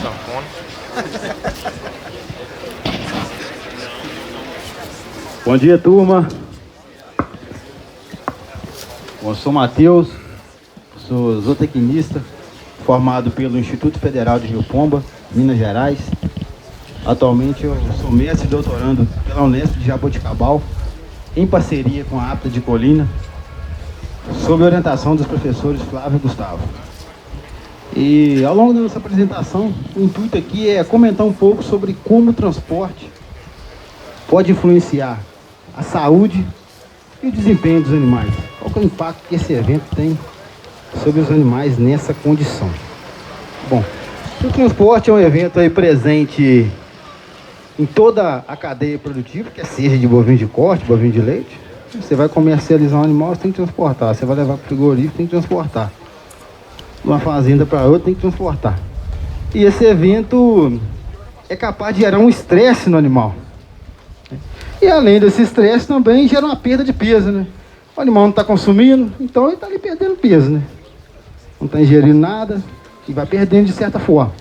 sanfona. Bom dia, turma. Bom, eu sou Matheus, sou zootecnista, formado pelo Instituto Federal de Rio Pomba, Minas Gerais. Atualmente eu sou mestre e doutorando pela Unesp de Jaboticabal, em parceria com a APTA de Colina, sob orientação dos professores Flávio e Gustavo. E ao longo da nossa apresentação, o intuito aqui é comentar um pouco sobre como o transporte pode influenciar a saúde e o desempenho dos animais. Qual que é o impacto que esse evento tem sobre os animais nessa condição? Bom, o transporte é um evento aí presente em toda a cadeia produtiva, quer seja de bovino de corte, bovino de leite. Você vai comercializar um animal, você tem que transportar. Você vai levar para o frigorífico, tem que transportar. De uma fazenda para outra, tem que transportar. E esse evento é capaz de gerar um estresse no animal. E além desse estresse também gera uma perda de peso, né? O animal não está consumindo, então ele está ali perdendo peso, né? Não está ingerindo nada e vai perdendo de certa forma.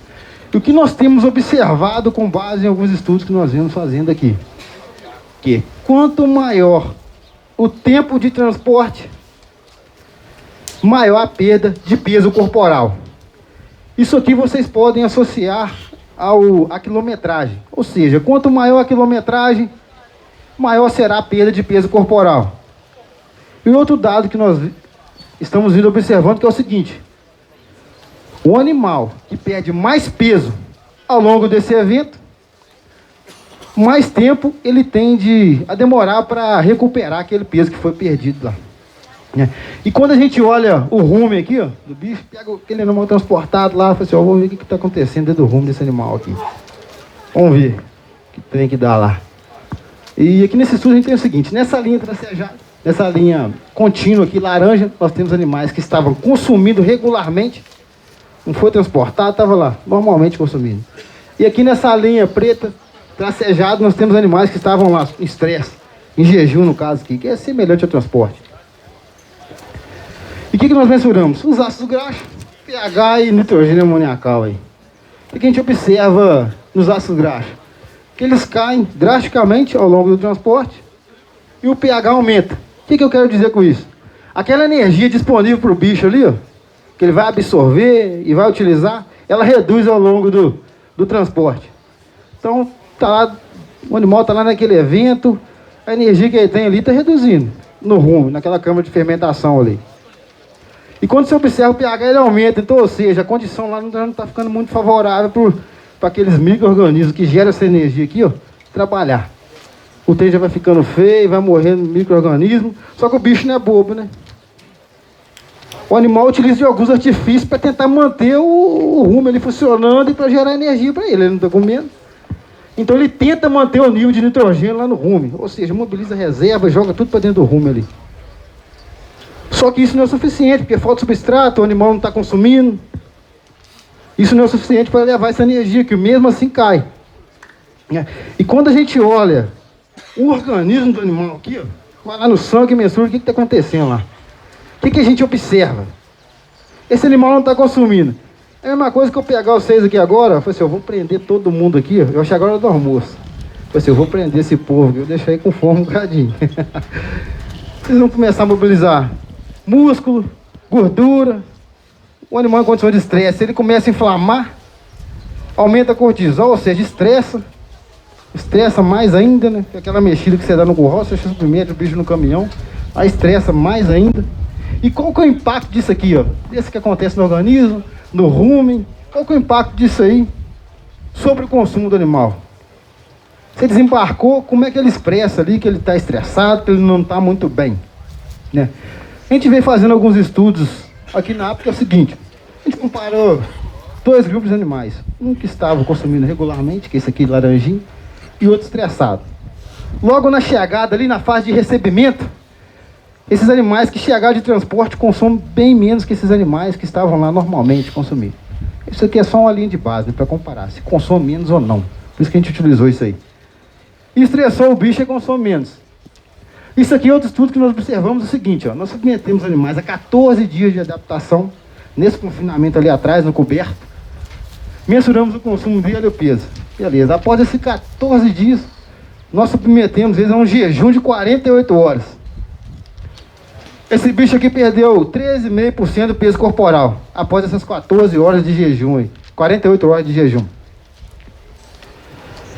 E o que nós temos observado com base em alguns estudos que nós vemos fazendo aqui, que quanto maior o tempo de transporte, maior a perda de peso corporal. Isso aqui vocês podem associar à quilometragem. Ou seja, quanto maior a quilometragem, maior será a perda de peso corporal. E outro dado que nós estamos vindo observando que é o seguinte: o animal que perde mais peso ao longo desse evento, mais tempo ele tende a demorar para recuperar aquele peso que foi perdido lá. E quando a gente olha o rumen aqui, ó, do bicho, pega aquele animal transportado lá, fala assim, ó, vamos ver o que está acontecendo dentro do rumen desse animal aqui. Vamos ver o que tem que dar lá. E aqui nesse estudo a gente tem o seguinte: nessa linha tracejada, nessa linha contínua aqui, laranja, nós temos animais que estavam consumindo regularmente, não foi transportado, estava lá, normalmente consumindo. E aqui nessa linha preta, tracejada, nós temos animais que estavam lá em estresse, em jejum no caso aqui, que é semelhante ao transporte. E o que nós mensuramos? Os ácidos graxos, pH e nitrogênio amoniacal aí. O que a gente observa nos ácidos graxos? Que eles caem drasticamente ao longo do transporte e o pH aumenta. O que eu quero dizer com isso? Aquela energia disponível para o bicho ali, ó, que ele vai absorver e vai utilizar, ela reduz ao longo do transporte. Então, tá lá, o animal está lá naquele evento, a energia que ele tem ali está reduzindo no rumo, naquela câmara de fermentação ali. E quando você observa o pH, ele aumenta. Então, ou seja, a condição lá não está ficando muito favorável para aqueles micro-organismos que geram essa energia aqui, ó, trabalhar. O trem já vai ficando feio, vai morrendo micro-organismo. Só que o bicho não é bobo, né? O animal utiliza de alguns artifícios para tentar manter o rumo ali funcionando e para gerar energia para ele. Ele não está comendo. Então ele tenta manter o nível de nitrogênio lá no rumo. Ou seja, mobiliza a reserva, joga tudo para dentro do rumo ali. Só que isso não é suficiente, porque falta substrato, o animal não está consumindo. Isso não é suficiente para levar essa energia, que mesmo assim cai. E quando a gente olha o organismo do animal aqui, ó, vai lá no sangue e mensura o que está acontecendo lá. O que a gente observa? Esse animal não está consumindo. É a mesma coisa que eu pegar vocês aqui agora, eu falei assim, eu vou prender todo mundo aqui, ó, eu achei agora do almoço. Eu falei assim, eu vou prender esse povo aqui, eu deixar aí com fome um bocadinho. Vocês vão começar a mobilizar músculo, gordura. O animal em condição de estresse, ele começa a inflamar, aumenta a cortisol, ou seja, estressa mais ainda, né? Aquela mexida que você dá no curral, você submete o bicho no caminhão, aí estressa mais ainda. E qual que é o impacto disso aqui, ó? Desse que acontece no organismo, no rumen, qual que é o impacto disso aí sobre o consumo do animal? Você desembarcou, como é que ele expressa ali que ele está estressado, que ele não está muito bem, né? A gente vem fazendo alguns estudos aqui na APTA, que é o seguinte: a gente comparou dois grupos de animais, um que estava consumindo regularmente, que é esse aqui laranjinho, e outro estressado. Logo na chegada, ali na fase de recebimento, esses animais que chegaram de transporte consomem bem menos que esses animais que estavam lá normalmente consumindo. Isso aqui é só uma linha de base, né, para comparar, se consome menos ou não. Por isso que a gente utilizou isso aí. E estressou o bicho e consome menos. Isso aqui é outro estudo que nós observamos o seguinte, ó, nós submetemos animais a 14 dias de adaptação, nesse confinamento ali atrás, no coberto. mensuramos o consumo dele e o peso. Beleza, após esses 14 dias, nós submetemos eles a um jejum de 48 horas. Esse bicho aqui perdeu 13,5% do peso corporal, após essas 14 horas de jejum, 48 horas de jejum.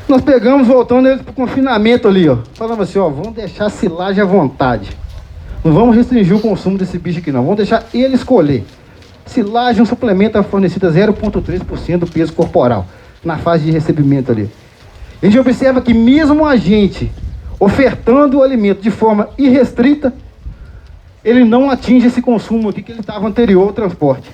Nós pegamos, voltando eles para o confinamento ali, ó. Falamos assim, ó, vamos deixar a silagem à vontade. Não vamos restringir o consumo desse bicho aqui não, vamos deixar ele escolher. Silagem, um suplemento fornecido a 0,3% do peso corporal, na fase de recebimento ali. A gente observa que mesmo a gente ofertando o alimento de forma irrestrita, ele não atinge esse consumo aqui que ele estava anterior ao transporte.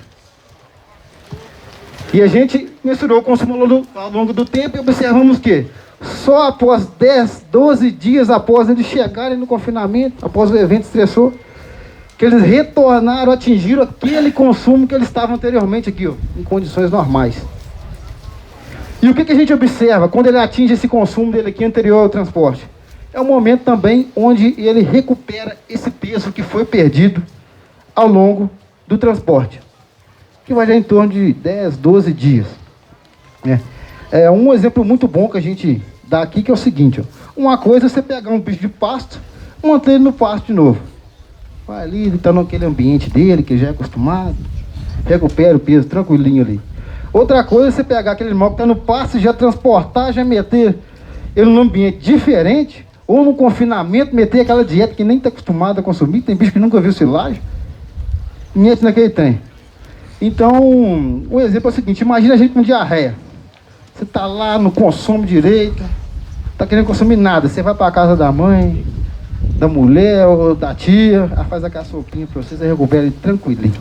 E a gente mensurou o consumo ao longo do tempo e observamos que só após 10, 12 dias após eles chegarem no confinamento, após o evento estressor, que eles retornaram, atingiram aquele consumo que eles estavam anteriormente aqui, ó, em condições normais. E o que a gente observa quando ele atinge esse consumo dele aqui anterior ao transporte? É um momento também onde ele recupera esse peso que foi perdido ao longo do transporte, que vai dar em torno de 10, 12 dias. É um exemplo muito bom que a gente dá aqui, que é o seguinte, ó. Uma coisa é você pegar um bicho de pasto, manter ele no pasto de novo. Vai ali, ele está naquele ambiente dele, que já é acostumado, recupera o peso tranquilinho ali. Outra coisa é você pegar aquele animal que está no pasto, já transportar, já meter ele num ambiente diferente, ou no confinamento, meter aquela dieta que nem está acostumado a consumir. Tem bicho que nunca viu silagem, mete naquele trem. Então, um exemplo é o seguinte, imagina a gente com diarreia. Você está lá, não consome direito, está querendo consumir nada, você vai para a casa da mãe, da mulher ou da tia, ela faz aquela sopinha para vocês, aí recupera ele tranquilinho.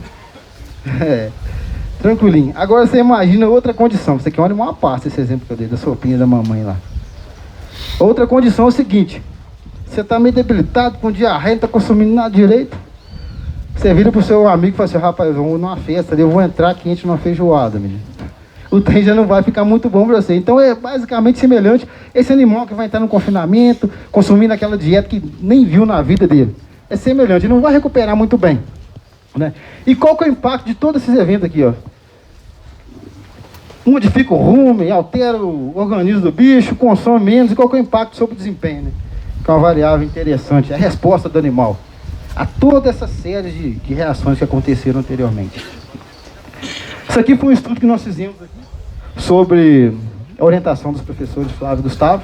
Tranquilinho. Agora você imagina outra condição, você quer um animal à parte, esse exemplo que eu dei da sopinha da mamãe lá. Outra condição é o seguinte, você está meio debilitado, com diarreia, não está consumindo nada direito, você vira pro seu amigo e fala assim, rapaz, vamos numa festa, eu vou entrar quente numa feijoada, menino. O trem já não vai ficar muito bom para você. Então é basicamente semelhante esse animal que vai entrar no confinamento, consumindo aquela dieta que nem viu na vida dele. É semelhante, ele não vai recuperar muito bem, né? E qual que é o impacto de todos esses eventos aqui, ó? Modifica o rumo, altera o organismo do bicho, consome menos, e qual que é o impacto sobre o desempenho, né? Que é uma variável interessante, a resposta do animal a toda essa série de reações que aconteceram anteriormente. Isso aqui foi um estudo que nós fizemos aqui sobre a orientação dos professores Flávio e Gustavo,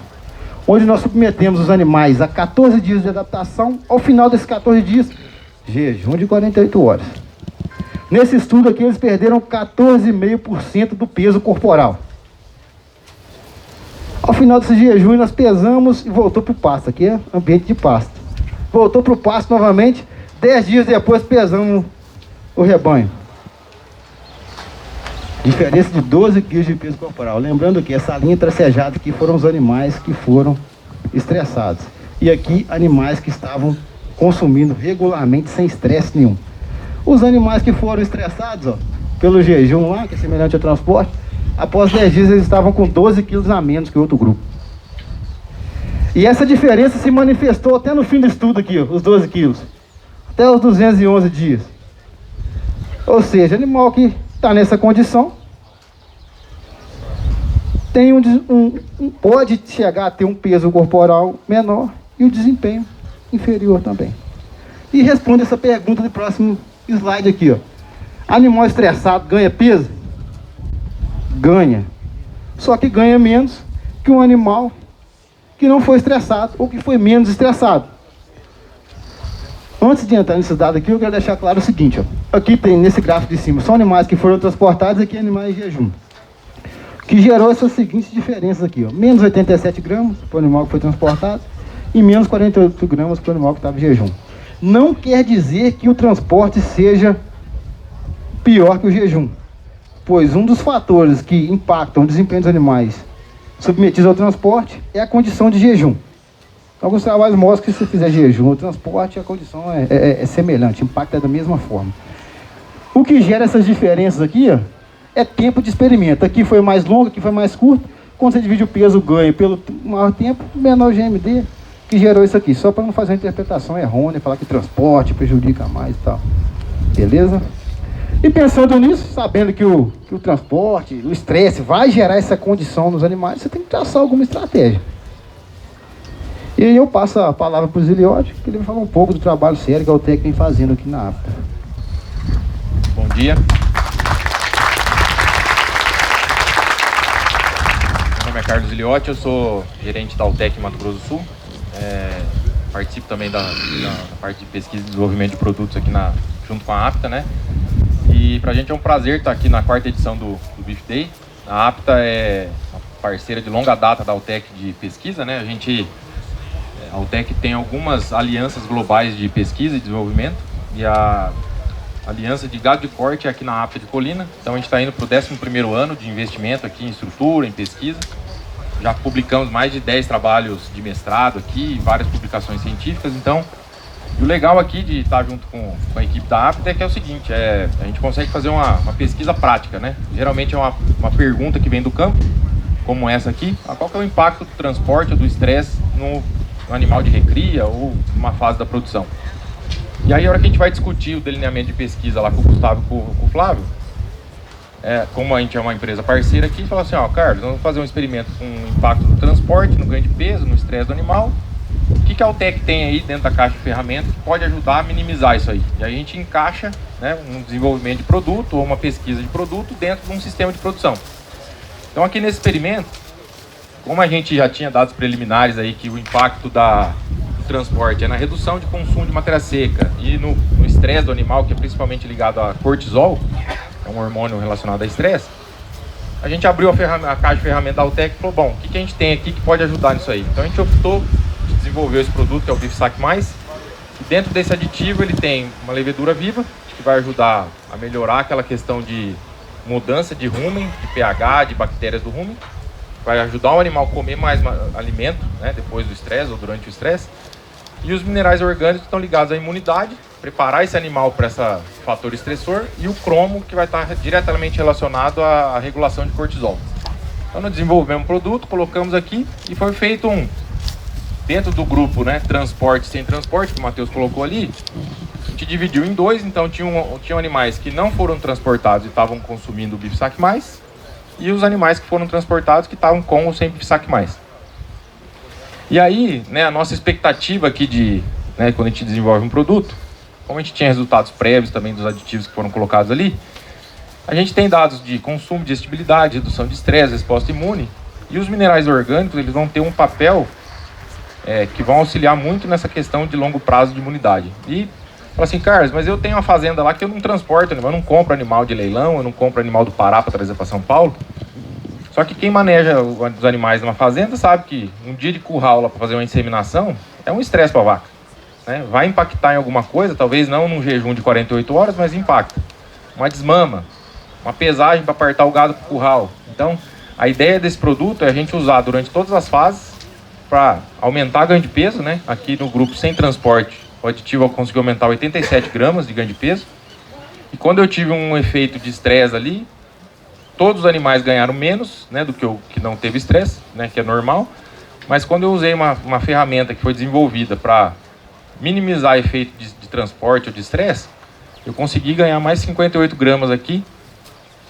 onde nós submetemos os animais a 14 dias de adaptação. Ao final desses 14 dias, jejum de 48 horas. Nesse estudo aqui, eles perderam 14,5% do peso corporal. Ao final desse jejum, nós pesamos e voltou para o pasto. Aqui é ambiente de pasto. Voltou para o pasto novamente. 10 dias depois, pesamos o rebanho. Diferença de 12 quilos de peso corporal. Lembrando que essa linha tracejada aqui foram os animais que foram estressados. E aqui, animais que estavam consumindo regularmente, sem estresse nenhum. Os animais que foram estressados, ó, pelo jejum lá, que é semelhante ao transporte, após 10 dias eles estavam com 12 quilos a menos que o outro grupo. E essa diferença se manifestou até no fim do estudo aqui, ó, os 12 quilos. Até os 211 dias. Ou seja, animal que está nessa condição tem pode chegar a ter um peso corporal menor e o desempenho inferior também. E responde essa pergunta do próximo slide aqui, ó. Animal estressado ganha peso? Ganha. Só que ganha menos que um animal que não foi estressado ou que foi menos estressado. Antes de entrar nesses dados aqui, eu quero deixar claro o seguinte, ó. Aqui tem, nesse gráfico de cima, são animais que foram transportados, aqui animais em jejum. Que gerou essas seguintes diferenças aqui, ó. Menos 87 gramas para o animal que foi transportado e menos 48 gramas para o animal que estava em jejum. Não quer dizer que o transporte seja pior que o jejum, pois um dos fatores que impactam o desempenho dos animais submetidos ao transporte é a condição de jejum. Alguns trabalhos mostram que se fizer jejum ou transporte, a condição é semelhante, impacta da mesma forma. O que gera essas diferenças aqui, ó, é tempo de experimento. Aqui foi mais longo, aqui foi mais curto. Quando você divide o peso ganho pelo maior tempo, menor GMD, que gerou isso aqui. Só para não fazer uma interpretação errônea, falar que transporte prejudica mais e tal. Beleza? E pensando nisso, sabendo que o transporte, o estresse vai gerar essa condição nos animais, você tem que traçar alguma estratégia. E aí eu passo a palavra para o Ziliotti, que ele vai falar um pouco do trabalho sério que a Altec vem fazendo aqui na APTA. Bom dia. Meu nome é Carlos Ziliotti, eu sou gerente da Altec em Mato Grosso do Sul. Participo também da parte de pesquisa e desenvolvimento de produtos aqui junto com a APTA, né? E pra gente é um prazer estar aqui na 4ª edição do Beef Day. A APTA é uma parceira de longa data da Altec de pesquisa, né? A Altec tem algumas alianças globais de pesquisa e desenvolvimento, e a aliança de gado de corte é aqui na APTA de Colina. Então a gente está indo para o 11º ano de investimento aqui em estrutura, em pesquisa. Já publicamos mais de 10 trabalhos de mestrado aqui, várias publicações científicas. Então, o legal aqui de estar junto com a equipe da APTA é que é o seguinte, a gente consegue fazer uma pesquisa prática, né? Geralmente é uma pergunta que vem do campo, como essa aqui, qual que é o impacto do transporte ou do estresse no animal de recria ou numa fase da produção. E aí a hora que a gente vai discutir o delineamento de pesquisa lá com o Gustavo e com o Flávio, como a gente é uma empresa parceira aqui, fala assim, Carlos, nós vamos fazer um experimento com impacto no transporte, no ganho de peso, no estresse do animal. O que a Altec tem aí dentro da caixa de ferramentas que pode ajudar a minimizar isso aí? E aí a gente encaixa, né, um desenvolvimento de produto ou uma pesquisa de produto dentro de um sistema de produção. Então aqui nesse experimento, como a gente já tinha dados preliminares aí que o impacto do transporte é na redução de consumo de matéria seca e no estresse do animal, que é principalmente ligado a cortisol, é um hormônio relacionado a estresse, a gente abriu a caixa de ferramentas da Altec e falou, bom, o que a gente tem aqui que pode ajudar nisso aí? Então a gente optou de desenvolver esse produto, que é o Beef Sac Mais, e dentro desse aditivo ele tem uma levedura viva, que vai ajudar a melhorar aquela questão de mudança de rumen, de pH, de bactérias do rumen, vai ajudar o animal a comer mais alimento, né, depois do estresse ou durante o estresse. E os minerais orgânicos estão ligados à imunidade, preparar esse animal para esse fator estressor, e o cromo, que vai estar diretamente relacionado à regulação de cortisol. Então nós desenvolvemos um produto, colocamos aqui e foi feito dentro do grupo, né, transporte sem transporte, que o Matheus colocou ali, a gente dividiu em dois. Então tinham animais que não foram transportados e estavam consumindo o Beef Sac Mais, e os animais que foram transportados que estavam com ou sem Beef Sac Mais. E aí, né, a nossa expectativa aqui quando a gente desenvolve um produto, como a gente tinha resultados prévios também dos aditivos que foram colocados ali, a gente tem dados de consumo, digestibilidade, redução de estresse, resposta imune, e os minerais orgânicos eles vão ter um papel que vão auxiliar muito nessa questão de longo prazo de imunidade. E fala assim, Carlos, mas eu tenho uma fazenda lá que eu não transporto animal, eu não compro animal de leilão, eu não compro animal do Pará para trazer para São Paulo. Só que quem maneja os animais numa fazenda sabe que um dia de curral lá para fazer uma inseminação é um estresse para a vaca, né? Vai impactar em alguma coisa, talvez não num jejum de 48 horas, mas impacta. Uma desmama, uma pesagem para apartar o gado para o curral. Então, a ideia desse produto é a gente usar durante todas as fases para aumentar ganho de peso, né? Aqui no grupo sem transporte, o aditivo conseguiu aumentar 87 gramas de ganho de peso. E quando eu tive um efeito de estresse ali, todos os animais ganharam menos, né, do que o que não teve estresse, né, que é normal. Mas quando eu usei uma ferramenta que foi desenvolvida para minimizar efeito de transporte ou de estresse, eu consegui ganhar mais 58 gramas aqui,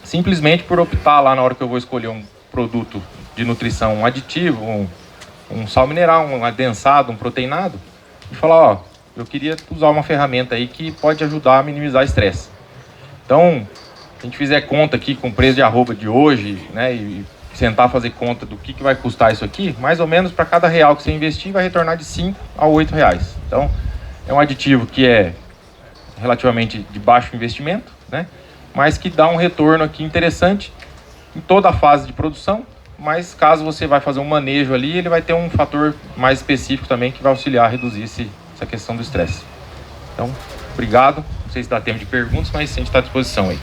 simplesmente por optar lá na hora que eu vou escolher um produto de nutrição, um aditivo, um sal mineral, um adensado, um proteinado, e falar, eu queria usar uma ferramenta aí que pode ajudar a minimizar estresse. Então, se a gente fizer conta aqui com o preço de arroba de hoje, né, e sentar fazer conta do que vai custar isso aqui, mais ou menos para cada real que você investir vai retornar de 5 a 8 reais. Então, é um aditivo que é relativamente de baixo investimento, né, mas que dá um retorno aqui interessante em toda a fase de produção. Mas caso você vai fazer um manejo ali, ele vai ter um fator mais específico também que vai auxiliar a reduzir essa questão do estresse. Então, obrigado. Não sei se dá tempo de perguntas, mas a gente está à disposição aí.